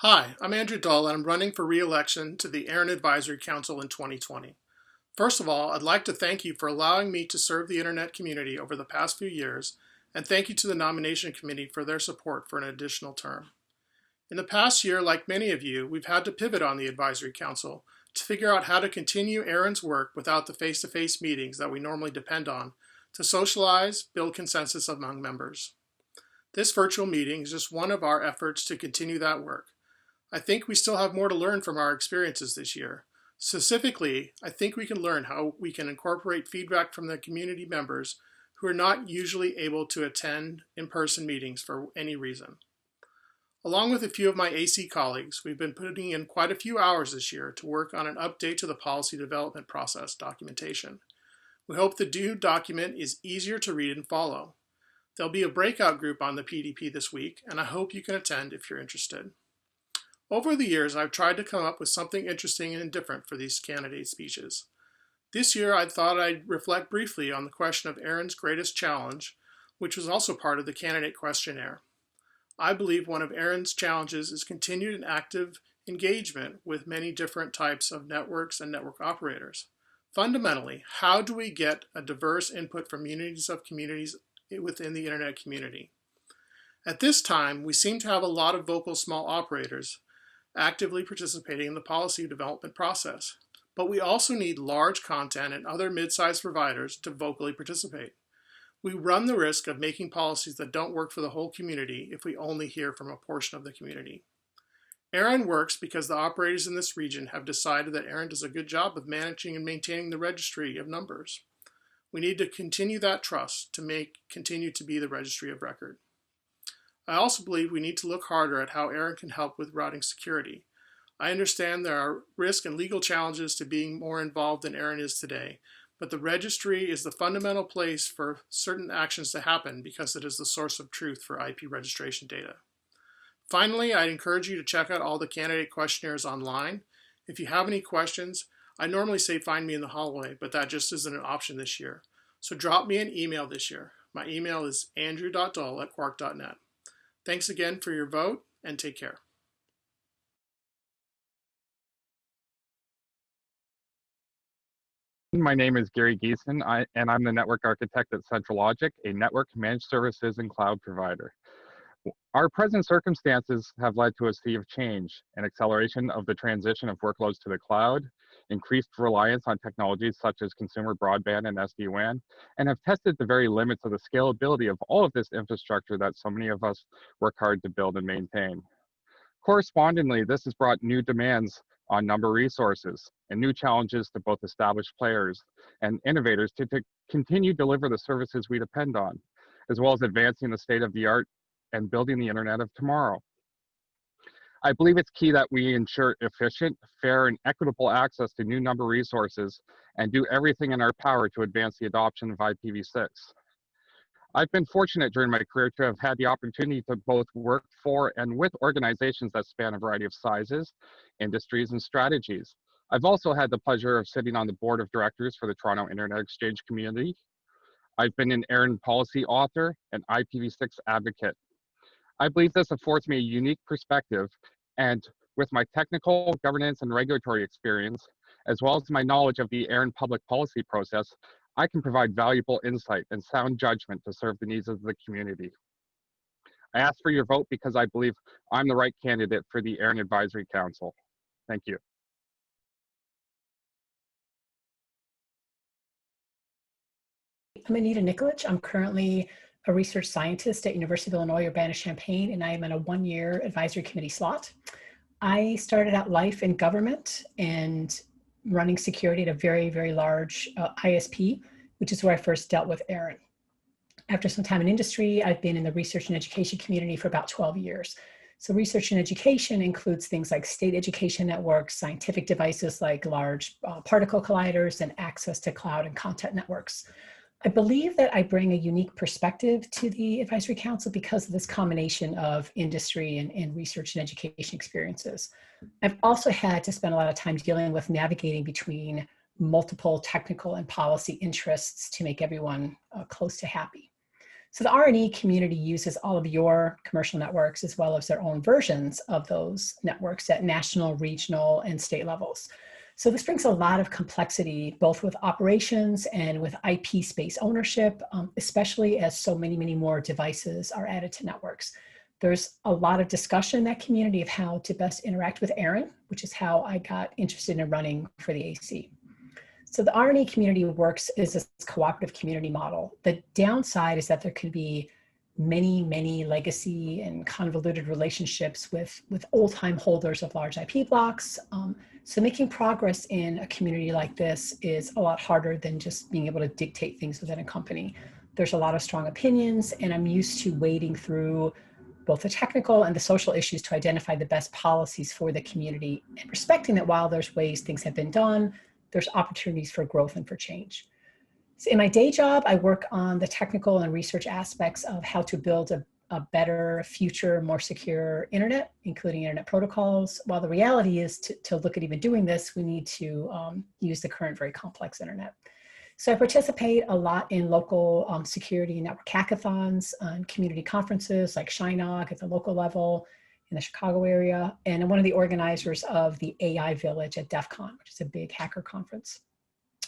Hi, I'm Andrew Dahl, and I'm running for re-election to the ARIN Advisory Council in 2020. First of all, I'd like to thank you for allowing me to serve the Internet community over the past few years, and thank you to the nomination committee for their support for an additional term. In the past year, like many of you, we've had to pivot on the Advisory Council to figure out how to continue ARIN's work without the face-to-face meetings that we normally depend on to socialize, build consensus among members. This virtual meeting is just one of our efforts to continue that work. I think we still have more to learn from our experiences this year. Specifically, I think we can learn how we can incorporate feedback from the community members who are not usually able to attend in-person meetings for any reason. Along with a few of my AC colleagues, we've been putting in quite a few hours this year to work on an update to the policy development process documentation. We hope the new document is easier to read and follow. There'll be a breakout group on the PDP this week, and I hope you can attend if you're interested. Over the years, I've tried to come up with something interesting and different for these candidate speeches. This year, I thought I'd reflect briefly on the question of ARIN's greatest challenge, which was also part of the candidate questionnaire. I believe one of ARIN's challenges is continued and active engagement with many different types of networks and network operators. Fundamentally, how do we get a diverse input from communities within the Internet community? At this time, we seem to have a lot of vocal small operators actively participating in the policy development process. But we also need large content and other mid-sized providers to vocally participate. We run the risk of making policies that don't work for the whole community if we only hear from a portion of the community. ARIN works because the operators in this region have decided that ARIN does a good job of managing and maintaining the registry of numbers. We need to continue that trust to continue to be the registry of record. I also believe we need to look harder at how ARIN can help with routing security. I understand there are risk and legal challenges to being more involved than ARIN is today, but the registry is the fundamental place for certain actions to happen because it is the source of truth for IP registration data. Finally, I'd encourage you to check out all the candidate questionnaires online. If you have any questions, I normally say find me in the hallway, but that just isn't an option this year. So drop me an email this year. My email is andrew.dahl@quark.net. Thanks again for your vote, and take care. My name is Geeson, and I'm the network architect at CentralLogic, a network managed services and cloud provider. Our present circumstances have led to a sea of change, an acceleration of the transition of workloads to the cloud, increased reliance on technologies such as consumer broadband and SD-WAN, and have tested the very limits of the scalability of all of this infrastructure that so many of us work hard to build and maintain. Correspondingly, this has brought new demands on number resources and new challenges to both established players and innovators to continue to deliver the services we depend on, as well as advancing the state of the art and building the Internet of tomorrow. I believe it's key that we ensure efficient, fair, and equitable access to new number resources and do everything in our power to advance the adoption of IPv6. I've been fortunate during my career to have had the opportunity to both work for and with organizations that span a variety of sizes, industries, and strategies. I've also had the pleasure of sitting on the board of directors for the Toronto Internet Exchange community. I've been an ARIN policy author and IPv6 advocate. I believe this affords me a unique perspective, and with my technical, governance, and regulatory experience, as well as my knowledge of the ARIN public policy process, I can provide valuable insight and sound judgment to serve the needs of the community. I ask for your vote because I believe I'm the right candidate for the ARIN Advisory Council. Thank you. I'm Anita Nicholas. I'm currently a research scientist at University of Illinois Urbana-Champaign, and I am in a one-year advisory committee slot. I started out life in government and running security at a very, very large ISP, which is where I first dealt with ARIN. After some time in industry, I've been in the research and education community for about 12 years. So research and education includes things like state education networks, scientific devices like large particle colliders, and access to cloud and content networks. I believe that I bring a unique perspective to the Advisory Council because of this combination of industry and research and education experiences. I've also had to spend a lot of time dealing with navigating between multiple technical and policy interests to make everyone close to happy. So the R&E community uses all of your commercial networks as well as their own versions of those networks at national, regional, and state levels. So this brings a lot of complexity, both with operations and with IP space ownership, especially as so many, many more devices are added to networks. There's a lot of discussion in that community of how to best interact with ARIN, which is how I got interested in running for the AC. So the R&E community works as a cooperative community model. The downside is that there could be many, many legacy and convoluted relationships with old-time holders of large IP blocks. So making progress in a community like this is a lot harder than just being able to dictate things within a company. There's a lot of strong opinions, and I'm used to wading through both the technical and the social issues to identify the best policies for the community, and respecting that while there's ways things have been done, there's opportunities for growth and for change. So in my day job, I work on the technical and research aspects of how to build a better, future, more secure internet, including internet protocols. While the reality is to look at even doing this, we need to use the current very complex internet. So I participate a lot in local security and network hackathons, community conferences like Shinog at the local level, in the Chicago area, and I'm one of the organizers of the AI Village at DEF CON, which is a big hacker conference.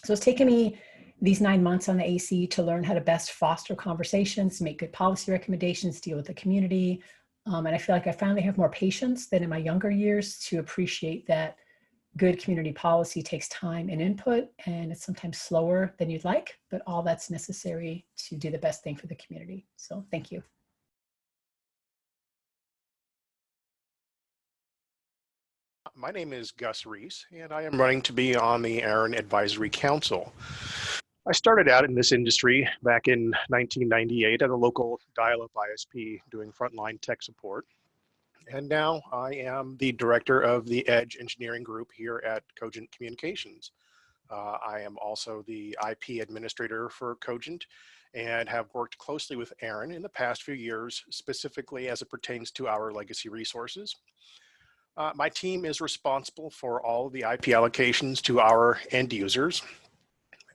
So it's taken me these 9 months on the AC to learn how to best foster conversations, make good policy recommendations, deal with the community. And I feel like I finally have more patience than in my younger years to appreciate that good community policy takes time and input, and it's sometimes slower than you'd like, but all that's necessary to do the best thing for the community. So thank you. My name is Gus Reese, and I am running to be on the ARIN Advisory Council. I started out in this industry back in 1998 at a local dial-up ISP doing frontline tech support. And now I am the director of the Edge Engineering Group here at Cogent Communications. I am also the IP administrator for Cogent and have worked closely with ARIN in the past few years, specifically as it pertains to our legacy resources. My team is responsible for all of the IP allocations to our end users.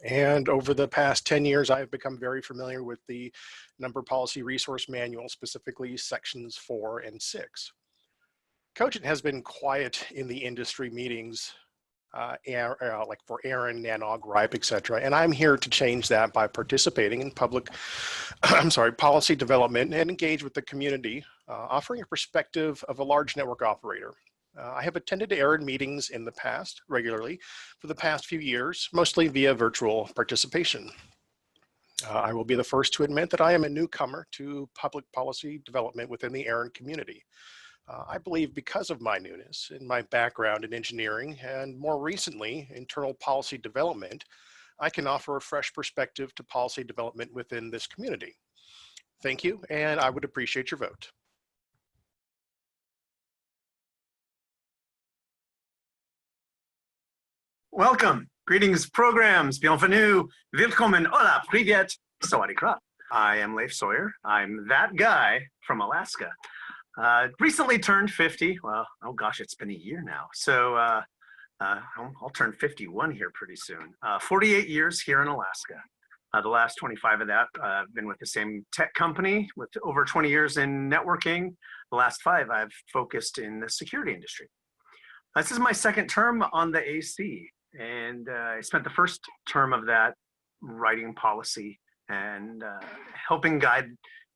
And over the past 10 years, I've become very familiar with the Number Policy Resource Manual, specifically sections 4 and 6. Cogent has been quiet in the industry meetings, like for ARIN, NANOG, RIPE, etc. And I'm here to change that by participating in public, policy development and engage with the community, offering a perspective of a large network operator. I have attended ARIN meetings in the past regularly for the past few years, mostly via virtual participation. I will be the first to admit that I am a newcomer to public policy development within the ARIN community. I believe because of my newness and my background in engineering and more recently internal policy development, I can offer a fresh perspective to policy development within this community. Thank you, and I would appreciate your vote. Welcome, greetings, programs, bienvenue, willkommen, hola, privyet, sawadee krap. I am Leif Sawyer. I'm that guy from Alaska. Recently turned 50. Well, oh gosh, it's been a year now. So I'll turn 51 here pretty soon. 48 years here in Alaska. The last 25 of that, I've been with the same tech company with over 20 years in networking. The last 5, I've focused in the security industry. This is my second term on the AC. And I spent the first term of that writing policy and helping guide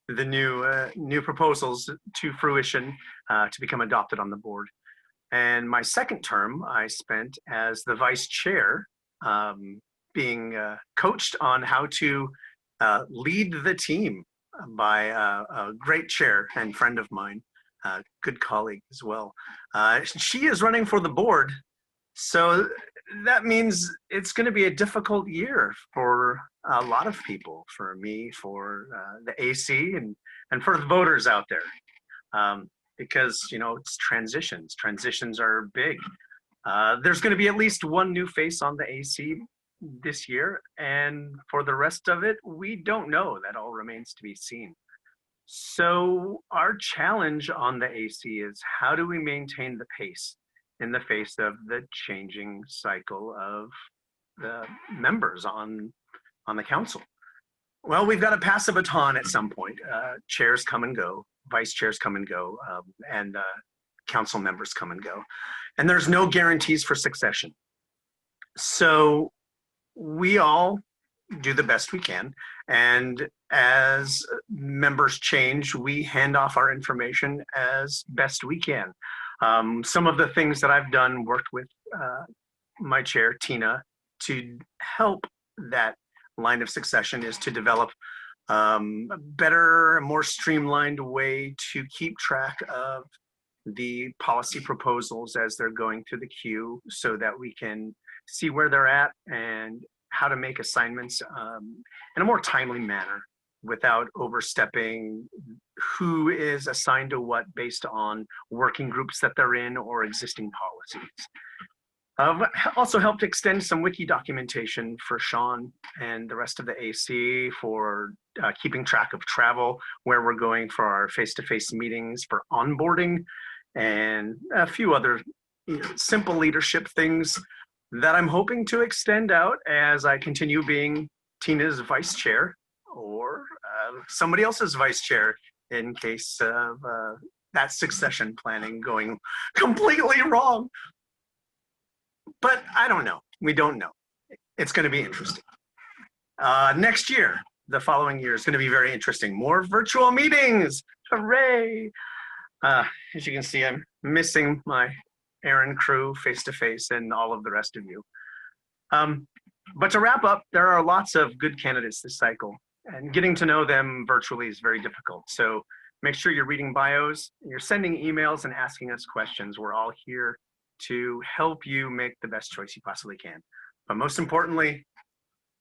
the new proposals to fruition to become adopted on the board. And my second term, I spent as the vice chair, being coached on how to lead the team by a great chair and friend of mine, good colleague as well. She is running for the board. So that means it's going to be a difficult year for a lot of people, for me, for the AC, and for the voters out there, because, you know, it's transitions. Transitions are big. There's going to be at least one new face on the AC this year, and for the rest of it, we don't know. That all remains to be seen. So our challenge on the AC is, how do we maintain the pace in the face of the changing cycle of the members on the council? Well, we've got to pass a baton at some point. Chairs come and go, vice chairs come and go, and council members come and go. And there's no guarantees for succession. So we all do the best we can. And as members change, we hand off our information as best we can. Some of the things that I've done, worked with my chair, Tina, to help that line of succession is to develop a better, more streamlined way to keep track of the policy proposals as they're going through the queue so that we can see where they're at and how to make assignments in a more timely manner without overstepping who is assigned to what based on working groups that they're in or existing policies. Also helped extend some wiki documentation for Sean and the rest of the AC for keeping track of travel, where we're going for our face-to-face meetings, for onboarding, and a few other simple leadership things that I'm hoping to extend out as I continue being Tina's vice chair or somebody else's vice chair in case of that succession planning going completely wrong. But I don't know. We don't know. It's going to be interesting. Next year, the following year is going to be very interesting. More virtual meetings. Hooray. As you can see, I'm missing my ARIN crew face-to-face and all of the rest of you. But to wrap up, there are lots of good candidates this cycle, and getting to know them virtually is very difficult. So make sure you're reading bios, you're sending emails and asking us questions. We're all here to help you make the best choice you possibly can. But most importantly,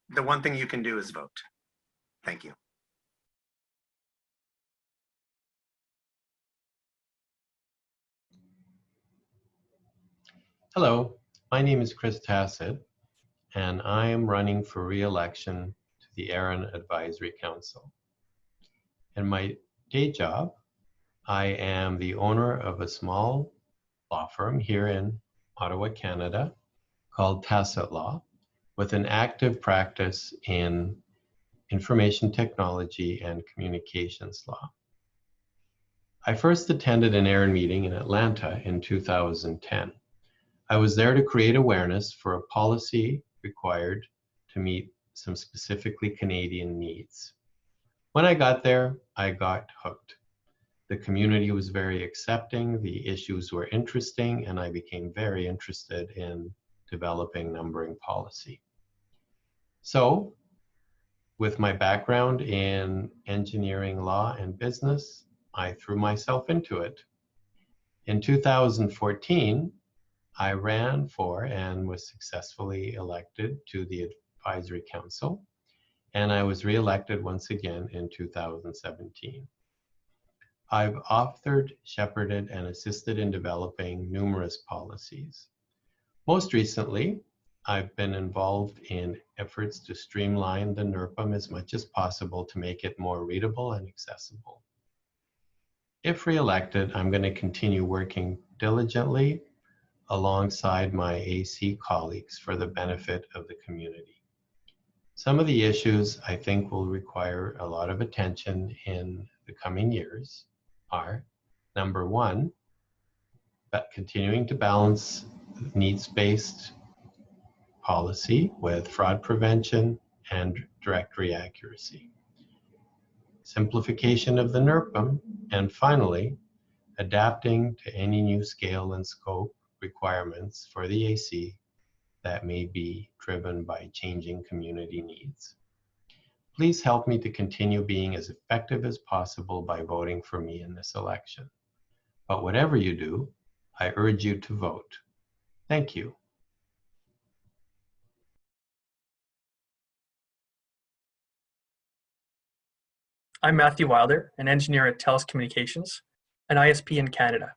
the one thing you can do is vote. Thank you. Hello, my name is Chris Tacit, and I am running for re-election to the ARIN Advisory Council. In my day job, I am the owner of a small law firm here in Ottawa, Canada, called Tacit Law, with an active practice in information technology and communications law. I first attended an ARIN meeting in Atlanta in 2010. I was there to create awareness for a policy required to meet some specifically Canadian needs. When I got there, I got hooked. The community was very accepting, the issues were interesting, and I became very interested in developing numbering policy. So, with my background in engineering, law, and business, I threw myself into it. In 2014, I ran for and was successfully elected to the Advisory Council, and I was re-elected once again in 2017. I've authored, shepherded, and assisted in developing numerous policies. Most recently, I've been involved in efforts to streamline the NERPM as much as possible to make it more readable and accessible. If re-elected, I'm going to continue working diligently alongside my AC colleagues for the benefit of the community. Some of the issues I think will require a lot of attention in the coming years are, number one, continuing to balance needs-based policy with fraud prevention and directory accuracy. Simplification of the NERPM, and finally, adapting to any new scale and scope requirements for the AC that may be driven by changing community needs. Please help me to continue being as effective as possible by voting for me in this election. But whatever you do, I urge you to vote. Thank you. I'm Matthew Wilder, an engineer at TELUS Communications, an ISP in Canada.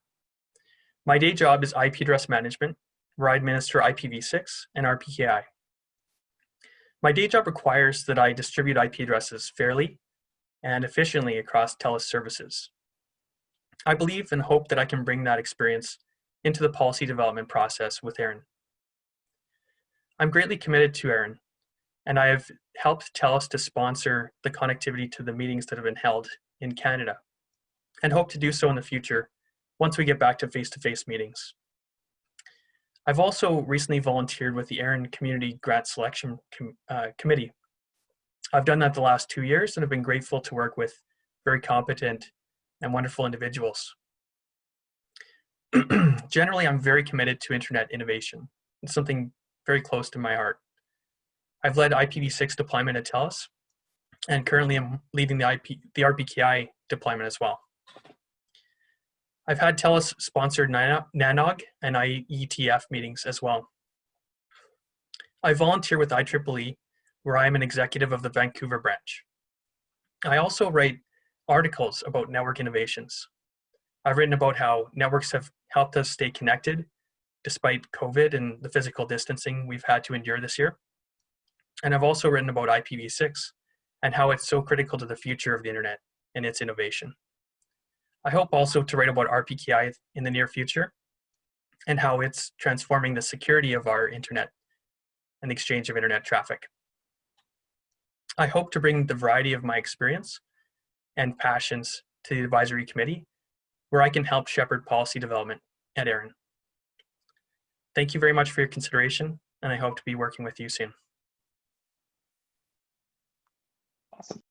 My day job is IP address management, where I administer IPv6 and RPKI. My day job requires that I distribute IP addresses fairly and efficiently across TELUS services. I believe and hope that I can bring that experience into the policy development process with ARIN. I'm greatly committed to ARIN, and I have helped TELUS to sponsor the connectivity to the meetings that have been held in Canada, and hope to do so in the future once we get back to face-to-face meetings. I've also recently volunteered with the ARIN Community Grant Selection Committee. I've done that the last 2 years and have been grateful to work with very competent and wonderful individuals. Generally, I'm very committed to internet innovation. It's something very close to my heart. I've led IPv6 deployment at TELUS, and currently I'm leading the RPKI deployment as well. I've had TELUS sponsored NANOG and IETF meetings as well. I volunteer with IEEE, where I am an executive of the Vancouver branch. I also write articles about network innovations. I've written about how networks have helped us stay connected despite COVID and the physical distancing we've had to endure this year. And I've also written about IPv6 and how it's so critical to the future of the internet and its innovation. I hope also to write about RPKI in the near future and how it's transforming the security of our internet and the exchange of internet traffic. I hope to bring the variety of my experience and passions to the advisory committee, where I can help shepherd policy development at ARIN. Thank you very much for your consideration, and I hope to be working with you soon. Awesome.